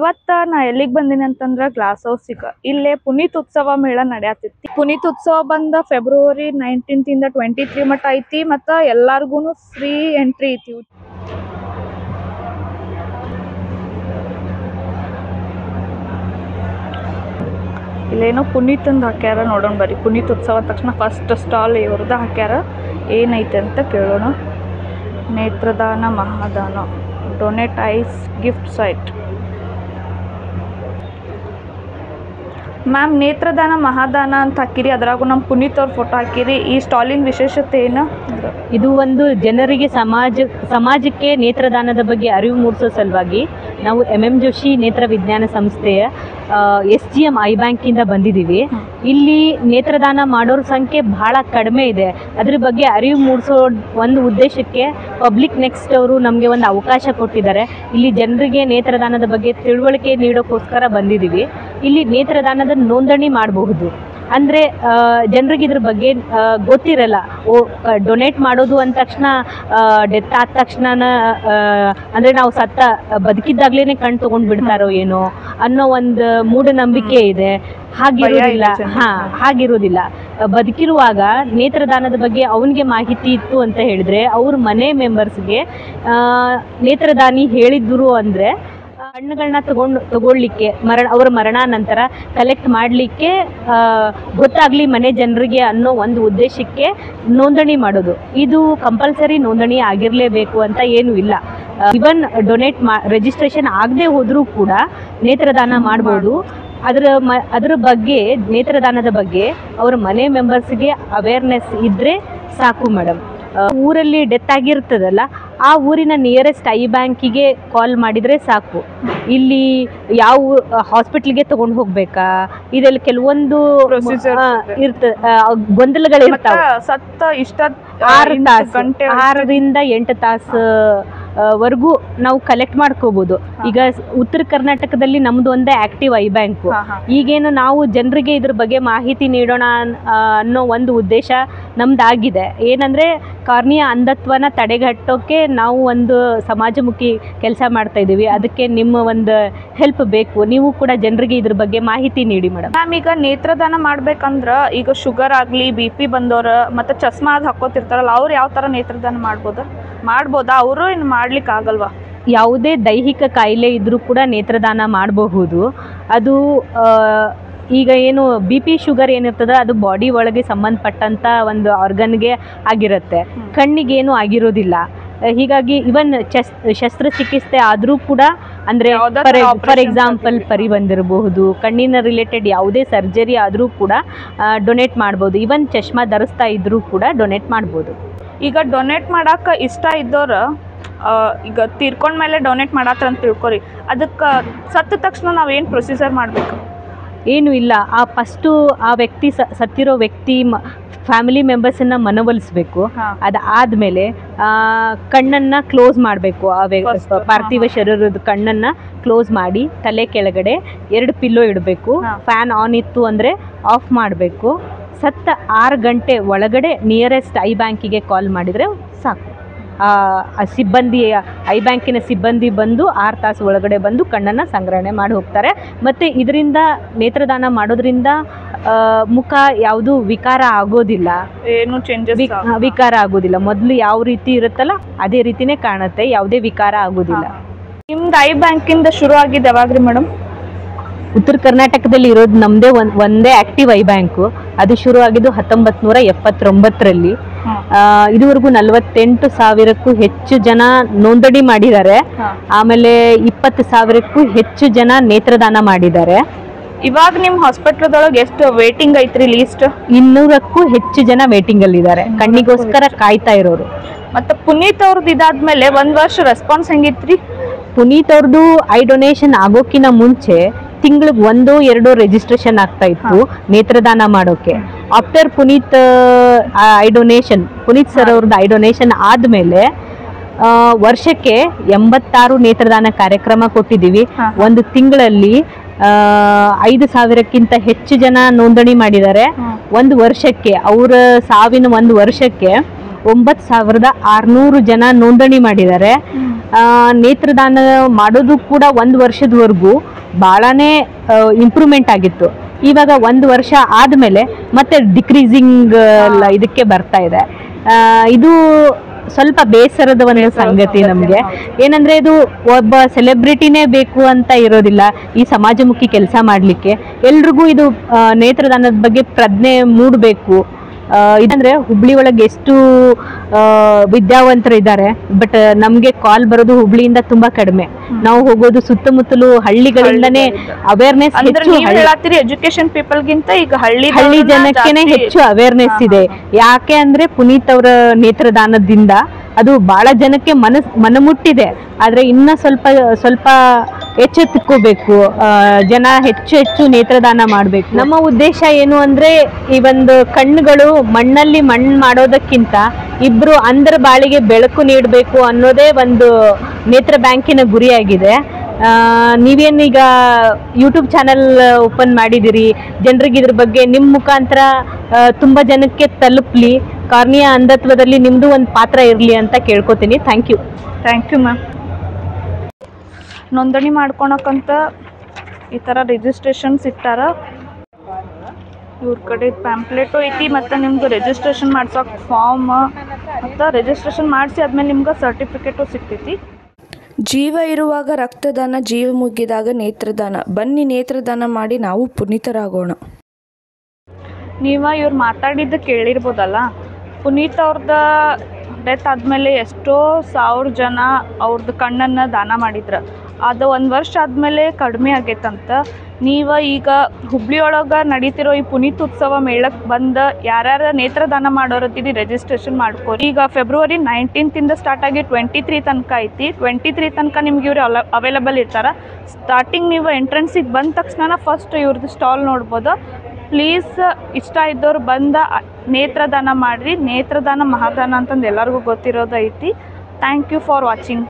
ಇವತ್ತ ನಾ ಎಲ್ಲಿಗೆ ಬಂದಿನಿ ಅಂತಂದ್ರ ಗ್ಲಾಸ್ ಹೌಸಿಗ ಇಲ್ಲೇ ಪುನೀತ್ ಉತ್ಸವ ಮೇಳ ನಡೆಯತೈತಿ. ಪುನೀತ್ ಉತ್ಸವ ಬಂದ ಫೆಬ್ರವರಿ 19 ಇಂದ 23 ಮಟ್ಟ ಐತಿ. ಮತ್ತ ಎಲ್ಲಾರ್ಗೂನು ಫ್ರೀ ಎಂಟ್ರಿ ಐತಿ. ಇಲ್ಲೇನೋ ಪುನೀತ್ ಅಂದ್ ಹಾಕ್ಯಾರ, ನೋಡೋಣ ಬರ್ರಿ. ಪುನೀತ್ ಉತ್ಸವ ಅಂದ ತಕ್ಷಣ ಫಸ್ಟ್ ಸ್ಟಾಲ್ ಇವ್ರದ ಹಾಕ್ಯಾರ. ಏನೈತೆ ಅಂತ ಕೇಳೋಣ. ನೇತ್ರದಾನ ಮಹಾದಾನ, donate eyes gift sight. Ma'am, ನೇತ್ರದಾನ ಮಹಾದಾನ ಅಂತ ಹಾಕಿರಿ, ಅದ್ರಾಗೂ ನಮ್ಮ ಪುನೀತ್ ಅವ್ರ ಫೋಟೋ ಹಾಕಿರಿ. ಈ ಸ್ಟಾಲಿನ ವಿಶೇಷತೆ ಏನು? ಇದು ಒಂದು ಜನರಿಗೆ ಸಮಾಜಕ್ಕೆ ನೇತ್ರದಾನದ ಬಗ್ಗೆ ಅರಿವು ಮೂಡಿಸೋ ಸಲುವಾಗಿ ನಾವು MM ಜೋಶಿ ನೇತ್ರ ವಿಜ್ಞಾನ ಸಂಸ್ಥೆಯ SGM ಐ ಬ್ಯಾಂಕಿಂದ ಬಂದಿದ್ದೀವಿ. ಇಲ್ಲಿ ನೇತ್ರದಾನ ಮಾಡೋರ ಸಂಖ್ಯೆ ಬಹಳ ಕಡಿಮೆ ಇದೆ. ಅದ್ರ ಬಗ್ಗೆ ಅರಿವು ಮೂಡಿಸೋ ಒಂದು ಉದ್ದೇಶಕ್ಕೆ ಪಬ್ಲಿಕ್ ನೆಕ್ಸ್ಟ್ ಅವರು ನಮಗೆ ಒಂದು ಅವಕಾಶ ಕೊಟ್ಟಿದ್ದಾರೆ. ಇಲ್ಲಿ ಜನರಿಗೆ ನೇತ್ರದಾನದ ಬಗ್ಗೆ ತಿಳುವಳಿಕೆ ನೀಡೋಕ್ಕೋಸ್ಕರ ಬಂದಿದ್ದೀವಿ. ಇಲ್ಲಿ ನೇತ್ರದಾನದ ನೋಂದಣಿ ಮಾಡಬಹುದು. ಅಂದರೆ ಜನರಿಗೆ ಇದ್ರ ಬಗ್ಗೆ ಗೊತ್ತಿರಲ್ಲ. ಡೊನೇಟ್ ಮಾಡೋದು ಅಂದ ತಕ್ಷಣ ಡೆತ್ ಆದ ತಕ್ಷಣ ಅಂದರೆ ನಾವು ಬದುಕಿದ್ದಾಗಲೇ ಕಣ್ಣು ತೊಗೊಂಡು ಬಿಡ್ತಾರೋ ಏನೋ ಅನ್ನೋ ಒಂದು ಮೂಢನಂಬಿಕೆ ಇದೆ. ಹಾಗಿರೋದಿಲ್ಲ. ಬದುಕಿರುವಾಗ ನೇತ್ರದಾನದ ಬಗ್ಗೆ ಅವನಿಗೆ ಮಾಹಿತಿ ಇತ್ತು ಅಂತ ಹೇಳಿದ್ರೆ ಅವ್ರ ಮನೆ ಮೆಂಬರ್ಸ್ಗೆ ನೇತ್ರದಾನಿ ಹೇಳಿದ್ರು ಅಂದರೆ ಹಣ್ಣುಗಳನ್ನ ತಗೊಳ್ಳಿಕ್ಕೆ ಅವರ ಮರಣಾನಂತರ ಕಲೆಕ್ಟ್ ಮಾಡಲಿಕ್ಕೆ ಗೊತ್ತಾಗಲಿ ಮನೆ ಜನರಿಗೆ ಅನ್ನೋ ಒಂದು ಉದ್ದೇಶಕ್ಕೆ ನೋಂದಣಿ ಮಾಡೋದು. ಇದು ಕಂಪಲ್ಸರಿ ನೋಂದಣಿ ಆಗಿರಲೇಬೇಕು ಅಂತ ಏನೂ ಇಲ್ಲ. ಇವನ್ ರಿಜಿಸ್ಟ್ರೇಷನ್ ಆಗದೆ ಹೋದರೂ ಕೂಡ ನೇತ್ರದಾನ ಮಾಡ್ಬೋದು. ಅದರ ಬಗ್ಗೆ ನೇತ್ರದಾನದ ಬಗ್ಗೆ ಅವರ ಮನೆ ಮೆಂಬರ್ಸ್ಗೆ ಅವೇರ್ನೆಸ್ ಇದ್ದರೆ ಸಾಕು ಮೇಡಮ್. ಊರಲ್ಲಿ ಡೆತ್ ಆಗಿರ್ತದಲ್ಲ, ಆ ಊರಿನ ನಿಯರೆಸ್ಟ್ ಐ ಬ್ಯಾಂಕಿಗೆ ಕಾಲ್ ಮಾಡಿದರೆ ಸಾಕು. ಇಲ್ಲಿ ಯಾವ ಹಾಸ್ಪಿಟ್ಲಿಗೆ ತೊಗೊಂಡು ಹೋಗ್ಬೇಕಾ, ಇದೆಲ್ಲ ಕೆಲವೊಂದು ಗೊಂದಲಗಳಿರ್ತಾವೆ. 6ರಿಂದ 8 ತಾಸು ವರೆಗೂ ನಾವು ಕಲೆಕ್ಟ್ ಮಾಡ್ಕೋಬಹುದು. ಈಗ ಉತ್ತರ ಕರ್ನಾಟಕದಲ್ಲಿ ನಮ್ದು ಒಂದೇ ಆಕ್ಟಿವ್ ಐ ಬ್ಯಾಂಕು. ಈಗೇನು ನಾವು ಜನರಿಗೆ ಇದ್ರ ಬಗ್ಗೆ ಮಾಹಿತಿ ನೀಡೋಣ ಅನ್ನೋ ಒಂದು ಉದ್ದೇಶ ನಮ್ದಾಗಿದೆ. ಏನಂದ್ರೆ ಕಾರ್ನಿಯಾ ಅಂಧತ್ವನ ತಡೆಗಟ್ಟೋಕೆ ನಾವು ಒಂದು ಸಮಾಜಮುಖಿ ಕೆಲಸ ಮಾಡ್ತಾ ಇದ್ದೀವಿ. ಅದಕ್ಕೆ ನಿಮ್ಮ ಒಂದು ಹೆಲ್ಪ್ ಬೇಕು. ನೀವು ಕೂಡ ಜನರಿಗೆ ಇದ್ರ ಬಗ್ಗೆ ಮಾಹಿತಿ ನೀಡಿ ಮೇಡಮ್. ಮ್ಯಾಮ್, ಈಗ ನೇತ್ರದಾನ ಮಾಡ್ಬೇಕಂದ್ರ ಈಗ ಶುಗರ್ ಆಗಲಿ, BP ಬಂದವ್ರ ಮತ್ತೆ ಚಸ್ಮಾ ಅದು ಹಾಕೋತಿರ್ತಾರಲ್ಲ, ಅವ್ರು ಯಾವ ಥರ ನೇತ್ರದಾನ ಮಾಡ್ಬೋದಾ? ಅವರು ಇನ್ನು ಮಾಡ್ಲಿಕ್ಕೆ ಆಗಲ್ವಾ? ಯಾವುದೇ ದೈಹಿಕ ಕಾಯಿಲೆ ಇದ್ರೂ ಕೂಡ ನೇತ್ರದಾನ ಮಾಡಬಹುದು. ಅದು ಈಗ ಏನು BP ಶುಗರ್ ಏನಿರ್ತದೆ ಅದು ಬಾಡಿ ಒಳಗೆ ಸಂಬಂಧಪಟ್ಟಂಥ ಒಂದು ಆರ್ಗನ್ಗೆ ಆಗಿರುತ್ತೆ. ಕಣ್ಣಿಗೇನು ಆಗಿರೋದಿಲ್ಲ. ಹೀಗಾಗಿ ಇವನ್ ಶಸ್ತ್ರಚಿಕಿತ್ಸೆ ಆದರೂ ಕೂಡ ಅಂದರೆ ಫಾರ್ ಎಕ್ಸಾಂಪಲ್ ಪರಿ ಬಂದಿರಬಹುದು, ಕಣ್ಣಿನ ರಿಲೇಟೆಡ್ ಯಾವುದೇ ಸರ್ಜರಿ ಆದರೂ ಕೂಡ ಡೊನೇಟ್ ಮಾಡ್ಬೋದು. ಇವನ್ ಚಶ್ಮಾ ಧರಿಸ್ತಾ ಇದ್ರೂ ಕೂಡ ಡೊನೇಟ್ ಮಾಡ್ಬೋದು. ಈಗ ಡೊನೇಟ್ ಮಾಡಾಕ ಇಷ್ಟ ಇದ್ದವ್ರು ಈಗ ತೀರ್ಕೊಂಡ್ಮೇಲೆ ಡೊನೇಟ್ ಮಾಡಾತ್ರ ಅಂತ ತಿಳ್ಕೊರಿ. ಅದಕ್ಕೆ ಸತ್ತ ತಕ್ಷಣ ನಾವೇನು ಪ್ರೊಸೀಜರ್ ಮಾಡಬೇಕು? ಏನೂ ಇಲ್ಲ. ಫಸ್ಟು ಆ ವ್ಯಕ್ತಿ ಸತ್ತಿರೋ ವ್ಯಕ್ತಿ ಫ್ಯಾಮಿಲಿ ಮೆಂಬರ್ಸನ್ನು ಮನವೊಲಿಸಬೇಕು. ಅದಾದಮೇಲೆ ಕಣ್ಣನ್ನು ಕ್ಲೋಸ್ ಮಾಡಬೇಕು. ಪಾರ್ಥಿವ ಶರೀರದ ಕಣ್ಣನ್ನು ಕ್ಲೋಸ್ ಮಾಡಿ ತಲೆ ಕೆಳಗಡೆ 2 ಪಿಲ್ಲೋ ಇಡಬೇಕು. ಫ್ಯಾನ್ ಆನ್ ಇತ್ತು ಅಂದರೆ ಆಫ್ ಮಾಡಬೇಕು. ಸತ್ತ 6 ಗಂಟೆ ಒಳಗಡೆ ನಿಯರೆಸ್ಟ್ ಐ ಬ್ಯಾಂಕಿಗೆ ಕಾಲ್ ಮಾಡಿದರೆ ಸಾಕು. ಸಿಬ್ಬಂದಿ ಐ ಬ್ಯಾಂಕಿನ ಸಿಬ್ಬಂದಿ ಬಂದು 6 ತಾಸು ಒಳಗಡೆ ಬಂದು ಕಣ್ಣನ್ನು ಸಂಗ್ರಹಣೆ ಮಾಡಿ ಹೋಗ್ತಾರೆ. ಮತ್ತು ಇದರಿಂದ ನೇತ್ರದಾನ ಮಾಡೋದ್ರಿಂದ ಮುಖ ಯಾವುದು ವಿಕಾರ ಆಗೋದಿಲ್ಲ, ಏನು ಚೇಂಜಸ್ ವಿಕಾರ ಆಗೋದಿಲ್ಲ. ಮೊದಲು ಯಾವ ರೀತಿ ಇರುತ್ತಲ್ಲ ಅದೇ ರೀತಿನೇ ಕಾಣುತ್ತೆ, ಯಾವುದೇ ವಿಕಾರ ಆಗೋದಿಲ್ಲ. ನಿಮ್ದು ಐ ಬ್ಯಾಂಕಿಂದ ಶುರು ಆಗಿದ್ದು ಯಾವಾಗ್ರಿ ಮೇಡಮ್? ಉತ್ತರ ಕರ್ನಾಟಕದಲ್ಲಿ ಇರೋದು ನಮ್ಮದೇ ಒಂದೇ ಆಕ್ಟಿವ್ ಐ ಬ್ಯಾಂಕು. ಅದು ಶುರು ಆಗಿದ್ದು 1979ರಲ್ಲಿ. ಇದುವರೆಗೂ 48,000ಕ್ಕೂ ಹೆಚ್ಚು ಜನ ನೋಂದಣಿ ಮಾಡಿದ್ದಾರೆ. ಆಮೇಲೆ 20,000ಕ್ಕೂ ಹೆಚ್ಚು ಜನ ನೇತ್ರದಾನ ಮಾಡಿದ್ದಾರೆ. ಇವಾಗ ನಿಮ್ಮ ಹಾಸ್ಪಿಟಲ್ದೊಳಗೆ ಎಷ್ಟು ವೇಟಿಂಗ್ ಐತ್ರಿ ಲೀಸ್ಟ್? 200ಕ್ಕೂ ಹೆಚ್ಚು ಜನ ವೇಟಿಂಗ್ ಅಲ್ಲಿ ಇದ್ದಾರೆ, ಕಣ್ಣಿಗೋಸ್ಕರ ಕಾಯ್ತಾ ಇರೋರು. ಮತ್ತೆ ಪುನೀತ್ ಅವ್ರದ್ದು ಇದಾದ್ಮೇಲೆ 1 ವರ್ಷ ರೆಸ್ಪಾನ್ಸ್ ಹೆಂಗಿತ್ರಿ? ಪುನೀತ್ ಅವ್ರದ್ದು ಐ ಡೊನೇಷನ್ ಆಗೋಕ್ಕಿಂತ ಮುಂಚೆ ತಿಂಗಳಿಗೆ 1-2 ರಿಜಿಸ್ಟ್ರೇಷನ್ ಆಗ್ತಾ ಇತ್ತು ನೇತ್ರದಾನ ಮಾಡೋಕೆ. ಆಫ್ಟರ್ ಪುನೀತ್ ಸರ್ ಅವ್ರದ್ದು ಐ ಡೊನೇಷನ್ ಆದಮೇಲೆ ವರ್ಷಕ್ಕೆ 86 ನೇತ್ರದಾನ ಕಾರ್ಯಕ್ರಮ ಕೊಟ್ಟಿದ್ದೀವಿ. ಒಂದು ತಿಂಗಳಲ್ಲಿ 5,000ಕ್ಕಿಂತ ಹೆಚ್ಚು ಜನ ನೋಂದಣಿ ಮಾಡಿದ್ದಾರೆ. ಒಂದು ವರ್ಷಕ್ಕೆ ಅವರ ಸಾವಿನ 1 ವರ್ಷಕ್ಕೆ 9,600 ಜನ ನೋಂದಣಿ ಮಾಡಿದ್ದಾರೆ. ನೇತ್ರದಾನ ಮಾಡೋದು ಕೂಡ 1 ವರ್ಷದವರೆಗೂ ಭಾಳನೇ ಇಂಪ್ರೂವ್ಮೆಂಟ್ ಆಗಿತ್ತು. ಇವಾಗ 1 ವರ್ಷ ಆದಮೇಲೆ ಮತ್ತೆ ಡಿಕ್ರೀಸಿಂಗ್ ಇದಕ್ಕೆ ಬರ್ತಾ ಇದೆ. ಇದು ಸ್ವಲ್ಪ ಬೇಸರದ ಒಂದು ಸಂಗತಿ ನಮಗೆ. ಏನಂದ್ರೆ ಇದು ಒಬ್ಬ ಸೆಲೆಬ್ರಿಟಿನೇ ಬೇಕು ಅಂತ ಇರೋದಿಲ್ಲ ಈ ಸಮಾಜಮುಖಿ ಕೆಲಸ ಮಾಡಲಿಕ್ಕೆ. ಎಲ್ರಿಗೂ ಇದು ನೇತ್ರದಾನದ ಬಗ್ಗೆ ಪ್ರಜ್ಞೆ ಮೂಡಬೇಕು. ಇದಂದ್ರೆ ಹುಬ್ಳಿ ಒಳಗೆ ಎಷ್ಟು ವಿದ್ಯಾವಂತರು ಇದ್ದಾರೆ, ಬಟ್ ನಮಗೆ ಕಾಲ್ ಬರೋದು ಹುಬ್ಳಿಯಿಂದ ತುಂಬಾ ಕಡಿಮೆ. ನಾವು ಹೋಗೋದು ಸುತ್ತಮುತ್ತಲು ಹಳ್ಳಿಗಳಿಂದನೇ ಅವೇರ್ನೆಸ್ ಹೆಚ್ಚು. ಎಜುಕೇಶನ್ ಪೀಪಲ್ ಗಿಂತ ಈಗ ಹಳ್ಳಿ ಜನಕ್ಕೆನೆ ಹೆಚ್ಚು ಅವೇರ್ನೆಸ್ ಇದೆ. ಯಾಕೆ ಅಂದ್ರೆ ಪುನೀತ್ ಅವರ ನೇತ್ರದಾನದಿಂದ ಅದು ಬಹಳ ಜನಕ್ಕೆ ಮನಮುಟ್ಟಿದೆ. ಆದ್ರೆ ಇನ್ನ ಸ್ವಲ್ಪ ಎಚ್ಚೆತ್ತುಕೋಬೇಕು, ಜನ ಹೆಚ್ಚು ನೇತ್ರದಾನ ಮಾಡಬೇಕು. ನಮ್ಮ ಉದ್ದೇಶ ಏನು ಅಂದ್ರೆ ಈ ಒಂದು ಕಣ್ಣುಗಳು ಮಣ್ಣಲ್ಲಿ ಮಣ್ಣು ಮಾಡೋದಕ್ಕಿಂತ ಇಬ್ರು ಅಂಧರ ಬಾಳಿಗೆ ಬೆಳಕು ನೀಡಬೇಕು ಅನ್ನೋದೇ ಒಂದು ನೇತ್ರ ಬ್ಯಾಂಕಿನ ಗುರಿಯಾಗಿದೆ. ನೀವೇನೀಗ ಯೂಟ್ಯೂಬ್ ಚಾನೆಲ್ ಓಪನ್ ಮಾಡಿದಿರಿ, ಜನರಿಗೆ ಇದ್ರ ಬಗ್ಗೆ ನಿಮ್ಮ ಮುಖಾಂತರ ತುಂಬ ಜನಕ್ಕೆ ತಲುಪಲಿ, ಕಾರ್ನಿಯಾ ಅಂಧತ್ವದಲ್ಲಿ ನಿಮ್ಮದು ಒಂದು ಪಾತ್ರ ಇರಲಿ ಅಂತ ಕೇಳ್ಕೊತೀನಿ. Thank you ma'am. ನೋಂದಣಿ ಮಾಡ್ಕೊಳಕ್ಕಂತ ಈ ಥರ ರಿಜಿಸ್ಟ್ರೇಷನ್ಸ್ ಇಟ್ಟಾರ. ಇವ್ರ ಕಡೆ ಪ್ಯಾಂಪ್ಲೆಟು ಐತಿ, ಮತ್ತು ನಿಮ್ಗೆ ರಿಜಿಸ್ಟ್ರೇಷನ್ ಮಾಡ್ಸೋಕೆ ಫಾರ್ಮ್, ಮತ್ತು ರಿಜಿಸ್ಟ್ರೇಷನ್ ಮಾಡಿಸಿ ಆದಮೇಲೆ ನಿಮ್ಗೆ ಸರ್ಟಿಫಿಕೇಟು ಸಿಗ್ತೈತಿ. ಜೀವ ಇರುವಾಗ ರಕ್ತದಾನ, ಜೀವ ಮುಗಿದಾಗ ನೇತ್ರದಾನ. ಬನ್ನಿ ನೇತ್ರದಾನ ಮಾಡಿ ನಾವು ಪುನೀತರಾಗೋಣ. ನೀವು ಇವ್ರು ಮಾತಾಡಿದ್ದು ಕೇಳಿರ್ಬೋದಲ್ಲ, ಪುನೀತ್ ಅವ್ರದ್ದು ಡೆತ್ ಆದಮೇಲೆ ಎಷ್ಟೋ 1000 ಜನ ಅವ್ರದ್ದು ಕಣ್ಣನ್ನು ದಾನ ಮಾಡಿದ್ರು. ಅದು 1 ವರ್ಷ ಆದಮೇಲೆ ಕಡಿಮೆ ಆಗೈತಂತ. ನೀವು ಈಗ ಹುಬ್ಳಿಯೊಳಗೆ ನಡೀತಿರೋ ಈ ಪುನೀತ್ ಉತ್ಸವ ಮೇಳಕ್ಕೆ ಬಂದು ಯಾರ್ಯಾರು ನೇತ್ರದಾನ ಮಾಡೋರತ್ತೀರಿ ರಿಜಿಸ್ಟ್ರೇಷನ್ ಮಾಡ್ಕೋರಿ. ಈಗ ಫೆಬ್ರವರಿ 19 ಸ್ಟಾರ್ಟ್ ಆಗಿ 23 ತನಕ ಐತಿ. 23 ತನಕ ನಿಮ್ಗೆ ಇವ್ರು ಅವೈಲಬಲ್ ಇರ್ತಾರೆ. ಸ್ಟಾರ್ಟಿಂಗ್ ನೀವು ಎಂಟ್ರೆನ್ಸಿಗೆ ಬಂದ ತಕ್ಷಣ ಫಸ್ಟ್ ಇವ್ರದ್ದು ಸ್ಟಾಲ್ ನೋಡ್ಬೋದು. ಪ್ಲೀಸ್ ಇಷ್ಟ ಇದ್ದವ್ರು ಬಂದ ನೇತ್ರದಾನ ಮಾಡಿರಿ. ನೇತ್ರದಾನ ಮಹಾದಾನ ಅಂತಂದು ಎಲ್ಲರಿಗೂ ಗೊತ್ತಿರೋದೈತಿ. Thank you for watching.